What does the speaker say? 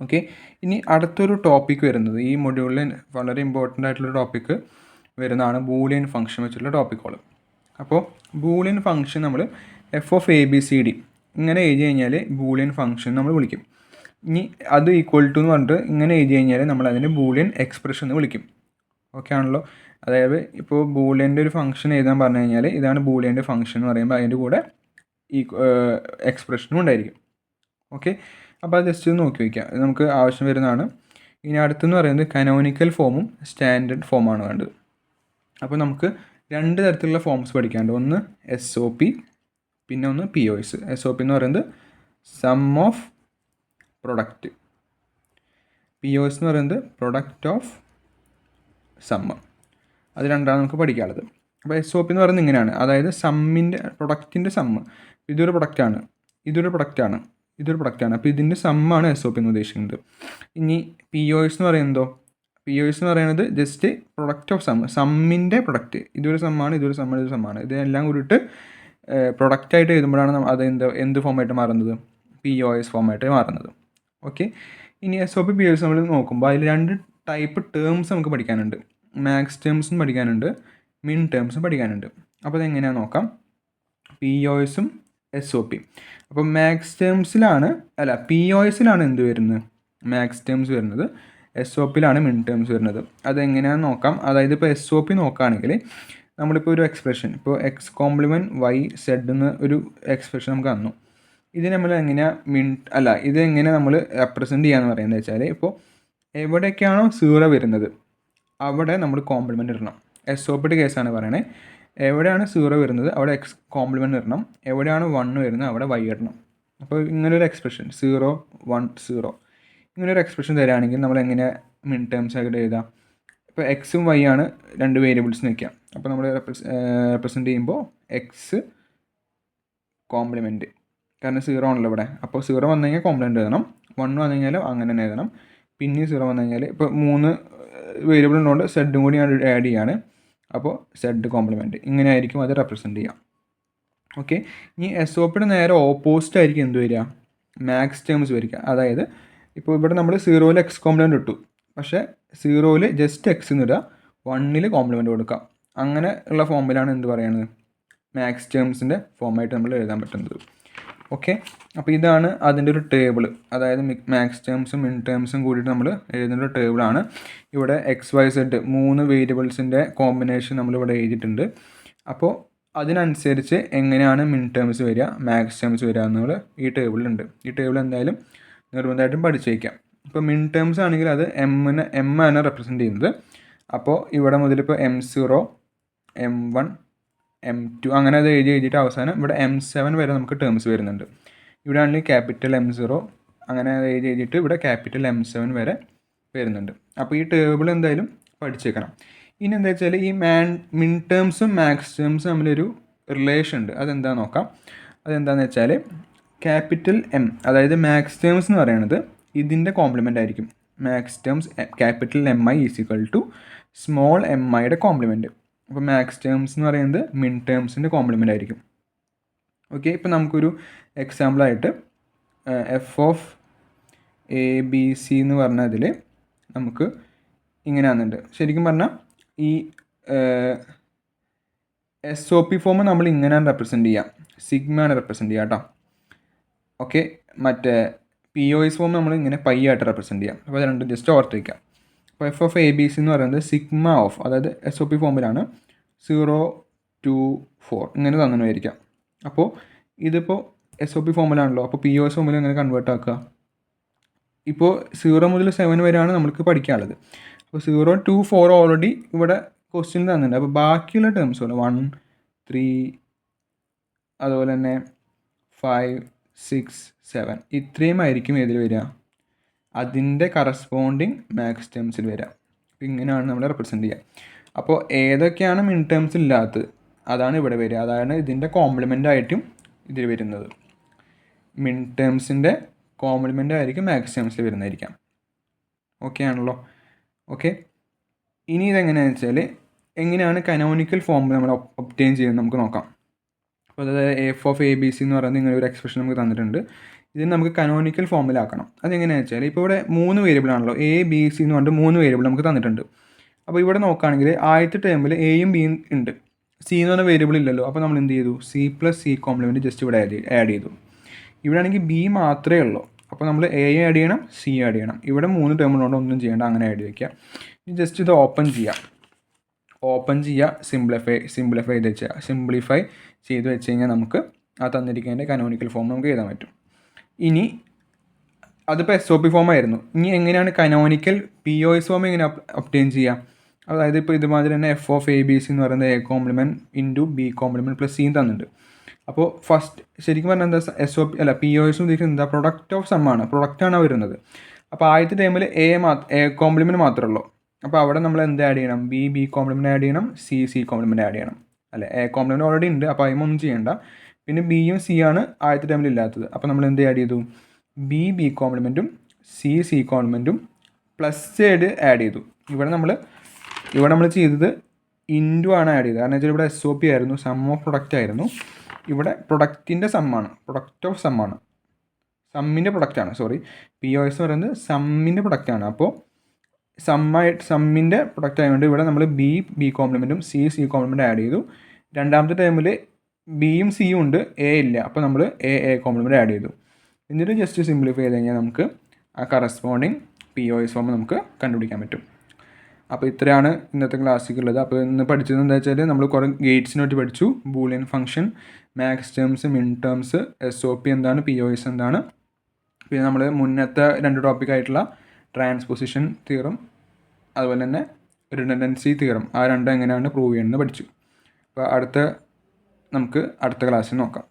Okay, ഇനി അടുത്തൊരു topic വരുന്നത് ഈ മൊഡ്യൂളിൽ വളരെ ഇമ്പോർട്ടൻ്റ് ആയിട്ടുള്ളൊരു ടോപ്പിക്ക് വരുന്നതാണ് ബൂളിയൻ ഫംഗ്ഷൻ വെച്ചിട്ടുള്ള ടോപ്പിക്കുകൾ. അപ്പോൾ ബൂളിയൻ ഫംഗ്ഷൻ നമ്മൾ f(a,b,c,d) ഇങ്ങനെ എഴുതി കഴിഞ്ഞാൽ ബൂളിയൻ ഫംഗ്ഷൻ നമ്മൾ വിളിക്കും. ഇനി അത് ഈക്വൽ ടു എന്ന് പറഞ്ഞിട്ട് ഇങ്ങനെ എഴുതി കഴിഞ്ഞാൽ നമ്മൾ അതിനെ ബൂളിയൻ എക്സ്പ്രഷൻ എന്ന് വിളിക്കും. ഓക്കെ ആണല്ലോ. അതായത് ഇപ്പോൾ ബൂളിയൻ്റെ ഒരു ഫംഗ്ഷൻ എഴുതാൻ പറഞ്ഞു കഴിഞ്ഞാൽ ഇതാണ് ബൂളിയൻ്റെ ഫംഗ്ഷൻ എന്ന് പറയുമ്പോൾ അതിൻ്റെ കൂടെ ഈ എക്സ്പ്രഷനും ഉണ്ടായിരിക്കും. ഓക്കെ, അപ്പോൾ അത് ജസ്റ്റ് നോക്കി വയ്ക്കാം, നമുക്ക് ആവശ്യം വരുന്നതാണ്. ഇനി അടുത്തെന്ന് പറയുന്നത് കനോനിക്കൽ ഫോമും സ്റ്റാൻഡേർഡ് ഫോമാണ് വേണ്ടത്. അപ്പോൾ നമുക്ക് രണ്ട് തരത്തിലുള്ള ഫോംസ് പഠിക്കാനുണ്ട്. ഒന്ന് SOP, പിന്നെ ഒന്ന് POS. SOP എന്ന് പറയുന്നത് സം ഓഫ് പ്രൊഡക്റ്റ്, POS എന്ന് പറയുന്നത് പ്രൊഡക്റ്റ് ഓഫ് സമ്മ്. അത് രണ്ടാണ് നമുക്ക് പഠിക്കാനുള്ളത്. അപ്പോൾ SOP എന്ന് പറയുന്നത് ഇങ്ങനെയാണ്, അതായത് സമ്മിൻ്റെ പ്രൊഡക്റ്റിൻ്റെ സമ്മ്. ഇതൊരു പ്രൊഡക്റ്റാണ്, ഇതൊരു പ്രൊഡക്റ്റാണ്, ഇതൊരു പ്രൊഡക്റ്റാണ്. അപ്പോൾ ഇതിൻ്റെ സമ്മാണ് SOP എന്ന് ഉദ്ദേശിക്കുന്നത്. ഇനി POS എന്ന് പറയുന്നതോ, POS എന്ന് പറയുന്നത് ജസ്റ്റ് പ്രൊഡക്റ്റ് ഓഫ് സമ്മിൻ്റെ പ്രൊഡക്റ്റ്. ഇതൊരു സമ്മാണ്, ഇതൊരു സമ്മാണ്, ഇതൊരു സമ്മാണ്. ഇതെല്ലാം കൂടിയിട്ട് പ്രൊഡക്റ്റായിട്ട് എഴുതുമ്പോഴാണ് അത് എന്ത് ഫോമായിട്ട് മാറുന്നത്? POS ഫോമായിട്ട് മാറുന്നത്. ഓക്കെ, ഇനി SOP POS നമ്മൾ നോക്കുമ്പോൾ അതിൽ രണ്ട് ടൈപ്പ് ടേംസ് നമുക്ക് പഠിക്കാനുണ്ട്. മാക്സ് ടേംസും പഠിക്കാനുണ്ട്, മിൻ ടേംസും പഠിക്കാനുണ്ട്. അപ്പോൾ അതെങ്ങനെയാണെന്ന് നോക്കാം. POSും SOP. അപ്പോൾ മാക്സ് ടേംസിലാണ് POSലാണ് എന്ത് വരുന്നത്? മാക്സ് ടേംസ് വരുന്നത്. SOPയിലാണ് മിൻ ടേംസ് വരുന്നത്. അതെങ്ങനെയാണെന്ന് നോക്കാം. അതായത് ഇപ്പോൾ SOP നോക്കുകയാണെങ്കിൽ നമ്മളിപ്പോൾ ഒരു എക്സ്പ്രഷൻ, ഇപ്പോൾ X കോംപ്ലിമെൻറ്റ് Y(Z) എന്ന് ഒരു എക്സ്പ്രഷൻ നമുക്ക് തന്നു. ഇത് നമ്മൾ എങ്ങനെയാണ് ഇതെങ്ങനെ നമ്മൾ റെപ്രസെൻറ്റ് ചെയ്യാന്ന് പറയുന്നത് വെച്ചാൽ, ഇപ്പോൾ എവിടേക്കാണോ 0 വരുന്നത് അവിടെ നമ്മൾ കോംപ്ലിമെൻ്റ് ഇടണം. SOPയുടെ കേസാണ് പറയണേ. എവിടെയാണ് 0 വരുന്നത് അവിടെ X കോംപ്ലിമെൻ്റ് ഇടണം, എവിടെയാണ് 1 വരുന്നത് അവിടെ Y ഇടണം. അപ്പോൾ ഇങ്ങനൊരു എക്സ്പ്രഷൻ 0 1 0 ഇങ്ങനൊരു എക്സ്പ്രഷൻ തരികയാണെങ്കിൽ നമ്മൾ എങ്ങനെ മിൻ ടേംസ് ആയിട്ട് എഴുതാം? ഇപ്പോൾ എക്സും വൈ ആണ് രണ്ട് വേരിയബിൾസ് വയ്ക്കാം. അപ്പോൾ നമ്മൾ റെപ്രസെൻറ്റ് ചെയ്യുമ്പോൾ എക്സ് കോംപ്ലിമെൻറ്റ്, കാരണം 0 ആണല്ലോ ഇവിടെ. അപ്പോൾ 0 വന്നു കഴിഞ്ഞാൽ കോംപ്ലിമെൻറ്റ് എഴുതണം, 1 വന്നു കഴിഞ്ഞാൽ അങ്ങനെ തന്നെ എഴുതണം. പിന്നെ 0 വന്നു കഴിഞ്ഞാൽ ഇപ്പോൾ 3 വേരിയബിൾ ഉള്ളതുകൊണ്ട് സെഡും കൂടി ഞാൻ ആഡ് ചെയ്യാണ്. അപ്പോൾ സെഡ് കോംപ്ലിമെൻറ്റ്, ഇങ്ങനെ ആയിരിക്കും അത് റെപ്രസെൻറ്റ് ചെയ്യാം. ഓക്കെ, ഇനി SOPയുടെ നേരെ ഓപ്പോസിറ്റ് ആയിരിക്കും എന്ത് വരിക? മാക്സ് ടേംസ് വരിക. അതായത് ഇപ്പോൾ ഇവിടെ നമ്മൾ 0ൽ X കോംപ്ലിമെൻറ്റ് ഇട്ടു, പക്ഷേ 0ൽ ജസ്റ്റ് X എന്നിടുക, 1ൽ കോംപ്ലിമെൻറ്റ് കൊടുക്കാം. അങ്ങനെ ഉള്ള ഫോമിലാണ് എന്ത് പറയുന്നത്? മാക്സ് ടേംസിൻ്റെ ഫോമായിട്ട് നമ്മൾ എഴുതാൻ പറ്റുന്നത്. ഓക്കെ, അപ്പോൾ ഇതാണ് അതിൻ്റെ ഒരു ടേബിൾ. അതായത് മാക്സ് ടേംസും മിൻ ടേംസും കൂടിയിട്ട് നമ്മൾ എഴുതുന്ന ഒരു ടേബിളാണ്. ഇവിടെ XYZ 3 വേരിയബിൾസിൻ്റെ കോമ്പിനേഷൻ നമ്മളിവിടെ എഴുതിയിട്ടുണ്ട്. അപ്പോൾ അതിനനുസരിച്ച് എങ്ങനെയാണ് മിൻ ടേംസ് വരിക, മാക്സ് ടേംസ് വരിക എന്നുള്ളത് ഈ ടേബിളിലുണ്ട്. ഈ ടേബിൾ എന്തായാലും നിർബന്ധമായിട്ടും പഠിച്ചു വയ്ക്കാം. ഇപ്പോൾ മിൻ ടേംസ് ആണെങ്കിൽ അത് M ആണ് റെപ്രസെൻറ്റ് ചെയ്യുന്നത്. അപ്പോൾ ഇവിടെ മുതലിപ്പോൾ M0 M1 M2 അങ്ങനെ അത് എഴുതിയിട്ട് അവസാനം ഇവിടെ M7 വരെ നമുക്ക് ടേംസ് വരുന്നുണ്ട്. ഇവിടെ ആണെങ്കിൽ ക്യാപിറ്റൽ M0 അങ്ങനെ എഴുതിയിട്ട് ഇവിടെ ക്യാപിറ്റൽ M7 വരെ വരുന്നുണ്ട്. അപ്പോൾ ഈ ടേബിൾ എന്തായാലും പഠിച്ചേക്കണം. ഇനി എന്താ വെച്ചാൽ ഈ മിൻ ടേംസും മാക്സ് ടേംസും തമ്മിലൊരു റിലേഷൻ ഉണ്ട്. അതെന്താണെന്ന് നോക്കാം. അതെന്താണെന്ന് വെച്ചാൽ ക്യാപിറ്റൽ M, അതായത് മാക്സ് ടേംസ് എന്ന് പറയുന്നത് ഇതിൻ്റെ കോംപ്ലിമെൻ്റ് ആയിരിക്കും. Max terms capital MI = small MIയുടെ കോംപ്ലിമെൻറ്റ്. അപ്പോൾ മാക്സ് ടേംസ് എന്ന് പറയുന്നത് മിൻ ടേംസിൻ്റെ കോംപ്ലിമെൻ്റ് ആയിരിക്കും. ഓക്കെ, ഇപ്പോൾ നമുക്കൊരു എക്സാമ്പിളായിട്ട് f(a,b,c) എന്ന് പറഞ്ഞതിൽ നമുക്ക് ഇങ്ങനെ വന്നിട്ടുണ്ട്. ശരിക്കും പറഞ്ഞാൽ ഈ SOP ഫോം നമ്മൾ ഇങ്ങനെയാണ് റെപ്രസെൻറ്റ് ചെയ്യുക, സിഗ്മയാണ് റെപ്രസെൻറ്റ് ചെയ്യുക കേട്ടോ. ഓക്കെ, മറ്റേ POS ഫോം നമ്മൾ ഇങ്ങനെ പൈ ആയിട്ട് റെപ്രസെൻറ്റ് ചെയ്യാം. അപ്പോൾ അത് രണ്ടും ജസ്റ്റ് ഓർത്ത് വയ്ക്കാം. അപ്പോൾ f(a,b,c) എന്ന് പറയുന്നത് സിഗ്മ ഓഫ്, അതായത് SOP ഫോമിലാണ് 0 2 4 ഇങ്ങനെ തന്നിരിക്കാം. അപ്പോൾ ഇതിപ്പോൾ SOP ഫോമിലാണല്ലോ, അപ്പോൾ POS ഫോമിൽ എങ്ങനെ കൺവേർട്ട് ആക്കുക? ഇപ്പോൾ 0 മുതൽ 7 വരെയാണ് നമുക്ക് പഠിക്കാനുള്ളത്. അപ്പോൾ 0 2 4 ഓൾറെഡി ഇവിടെ ക്വസ്റ്റ്യൻ തന്നിട്ടുണ്ട്. അപ്പോൾ ബാക്കിയുള്ള ടേംസ് പോലെ 1 3 അതുപോലെ തന്നെ 5 6 7 ഇത്രയും ആയിരിക്കും ഏതിൽ വരിക? അതിൻ്റെ കറസ്പോണ്ടിങ് മാക്സ് ടേംസിൽ വരിക. അപ്പോൾ ഇങ്ങനെയാണ് നമ്മൾ റെപ്രസെൻറ്റ് ചെയ്യുക. അപ്പോൾ ഏതൊക്കെയാണ് മിൻ ടേംസ് ഇല്ലാത്തത് അതാണ് ഇവിടെ വരിക. അതാണ് ഇതിൻ്റെ കോംപ്ലിമെൻ്റ് ആയിട്ടും ഇതിൽ വരുന്നത്. മിൻ ടേംസിൻ്റെ കോംപ്ലിമെൻ്റ് ആയിരിക്കും മാക്സ് ടേംസിൽ വരുന്നതായിരിക്കാം. ഓക്കെ ആണല്ലോ. ഓക്കെ, ഇനി ഇതെങ്ങനെയാണെന്ന് വെച്ചാൽ എങ്ങനെയാണ് കനോനിക്കൽ ഫോം നമ്മൾ ഒബ്റ്റെയിൻ ചെയ്യുന്നത് നമുക്ക് നോക്കാം. അപ്പോൾ അതായത് f(a,b,c) എന്ന് പറയുന്നത് ഇങ്ങനെ ഒരു എക്സ്പ്രഷൻ നമുക്ക് തന്നിട്ടുണ്ട്. ഇതിന് നമുക്ക് കനോണിക്കൽ ഫോമിലാക്കണം. അതെങ്ങനെയാണെന്ന് വെച്ചാൽ ഇപ്പോൾ ഇവിടെ 3 വേരിയബിൾ ആണല്ലോ, എ ബി സി എന്ന് പറഞ്ഞിട്ട് 3 വേരിയബിൾ നമുക്ക് തന്നിട്ടുണ്ട്. അപ്പോൾ ഇവിടെ നോക്കുകയാണെങ്കിൽ ആദ്യത്തെ ടേമിൽ എയും ബിയും ഉണ്ട്, സി എന്ന് പറഞ്ഞ വേരിയബിൾ ഇല്ലല്ലോ. അപ്പോൾ നമ്മൾ എന്ത് ചെയ്തു, C plus C compliment just ഇവിടെ ആഡ് ചെയ്തു. ഇവിടെ ആണെങ്കിൽ ബി മാത്രമേ ഉള്ളൂ, അപ്പോൾ നമ്മൾ എയും ആഡ് ചെയ്യണം, സി ആഡ് ചെയ്യണം. ഇവിടെ 3 ടേമുള്ളതുകൊണ്ട് ഒന്നും ചെയ്യേണ്ട, അങ്ങനെ ആഡ് വയ്ക്കുക. ജസ്റ്റ് ഇത് ഓപ്പൺ ചെയ്യുക, സിംപ്ലിഫൈ ചെയ്ത് വെച്ച് കഴിഞ്ഞാൽ നമുക്ക് ആ തന്നിരിക്കുന്നതിൻ്റെ കനോണിക്കൽ ഫോം നമുക്ക് എഴുതാൻ പറ്റും. ഇനി അതിപ്പോൾ SOP ഫോമായിരുന്നു. ഇനി എങ്ങനെയാണ് കനോണിക്കൽ POS ഫോം എങ്ങനെ ഒബ്റ്റെയിൻ ചെയ്യാം? അതായത് ഇപ്പോൾ ഇതുമാതിരി തന്നെ f(a)(b)(c) എന്ന് പറയുന്നത് a compliment into B compliment plus C തന്നിട്ടുണ്ട്. അപ്പോൾ ഫസ്റ്റ് ശരിക്കും പറഞ്ഞാൽ എന്താ POS ഉദ്ദേശിക്കുന്നത് എന്താ, പ്രൊഡക്റ്റ് ഓഫ് സം ആണ്, പ്രൊഡക്റ്റാണ് വരുന്നത്. അപ്പോൾ ആദ്യത്തെ ടൈമിൽ എ കോംപ്ലിമെൻറ്റ് മാത്രമേ ഉള്ളൂ. അപ്പോൾ അവിടെ നമ്മൾ എന്ത് ആഡ് ചെയ്യണം, ബി കോംപ്ലിമെൻറ്റ് ആഡ് ചെയ്യണം, സി കോംപ്ലിമെൻറ്റ് ആഡ് ചെയ്യണം. അല്ലേ, എ കോംപ്ലിമെൻറ്റ് ഓൾറെഡി ഉണ്ട്, അപ്പോൾ അതിമൊന്നും ചെയ്യേണ്ട. പിന്നെ ബിയും സി ആണ് ആദ്യത്തെ ടൈമിൽ ഇല്ലാത്തത്. അപ്പോൾ നമ്മൾ എന്ത് ആഡ് ചെയ്തു, ബി കോംപ്ലിമെൻറ്റും സി കോംപ്ലിമെൻറ്റും പ്ലസ് ആഡ് ചെയ്തു. ഇവിടെ നമ്മൾ ചെയ്തത് ഇൻറ്റു ആണ് ആഡ് ചെയ്തത്. കാരണം വെച്ചാൽ ഇവിടെ SOP ആയിരുന്നു, സം ഓഫ് പ്രൊഡക്റ്റ് ആയിരുന്നു. ഇവിടെ പ്രൊഡക്റ്റിൻ്റെ സമ്മാണ്, പ്രൊഡക്റ്റ് ഓഫ് സമ്മാണ്, സമ്മിൻ്റെ പ്രൊഡക്റ്റാണ്. POS എന്ന് പറയുന്നത് സമ്മിൻ്റെ പ്രൊഡക്റ്റാണ്. അപ്പോൾ സമ്മിൻ്റെ പ്രൊഡക്റ്റ് ആയതുകൊണ്ട് ഇവിടെ നമ്മൾ ബി കോംപ്ലിമെൻറ്റും സി കോംപ്ലിമെൻറ്റ് ആഡ് ചെയ്തു. രണ്ടാമത്തെ ടൈമിൽ ബിയും സിയും ഉണ്ട്, എ ഇല്ല, അപ്പോൾ നമ്മൾ എ കോംപ്ലിമെൻറ്റ് ആഡ് ചെയ്തു. എന്നിട്ട് ജസ്റ്റ് സിംപ്ലിഫൈ ചെയ്ത് കഴിഞ്ഞാൽ നമുക്ക് ആ കറസ്പോണ്ടിങ് POS ഫോം നമുക്ക് കണ്ടുപിടിക്കാൻ പറ്റും. അപ്പോൾ ഇത്രയാണ് ഇന്നത്തെ ക്ലാസ്സിലുള്ളത്. അപ്പോൾ ഇന്ന് പഠിച്ചത് എന്താ വെച്ചാൽ നമ്മൾ കുറേ ഗേറ്റ്സിനെ പറ്റി പഠിച്ചു. ബൂളിയൻ ഫംഗ്ഷൻ, മാക്സ് ടേംസ്, മിൻ ടേംസ്, SOP എന്താണ്, POS എന്താണ്. പിന്നെ നമ്മൾ മുന്നത്തെ 2 ടോപ്പിക്കായിട്ടുള്ള ട്രാൻസ്പോസിഷൻ തിയറം അതുപോലെ തന്നെ റിഡൻഡൻസി തിയറം, ആ രണ്ടും എങ്ങനെയാണ് പ്രൂവ് ചെയ്യുന്നത് പഠിച്ചു. അപ്പോൾ നമുക്ക് അടുത്ത ക്ലാസ്സിൽ നോക്കാം.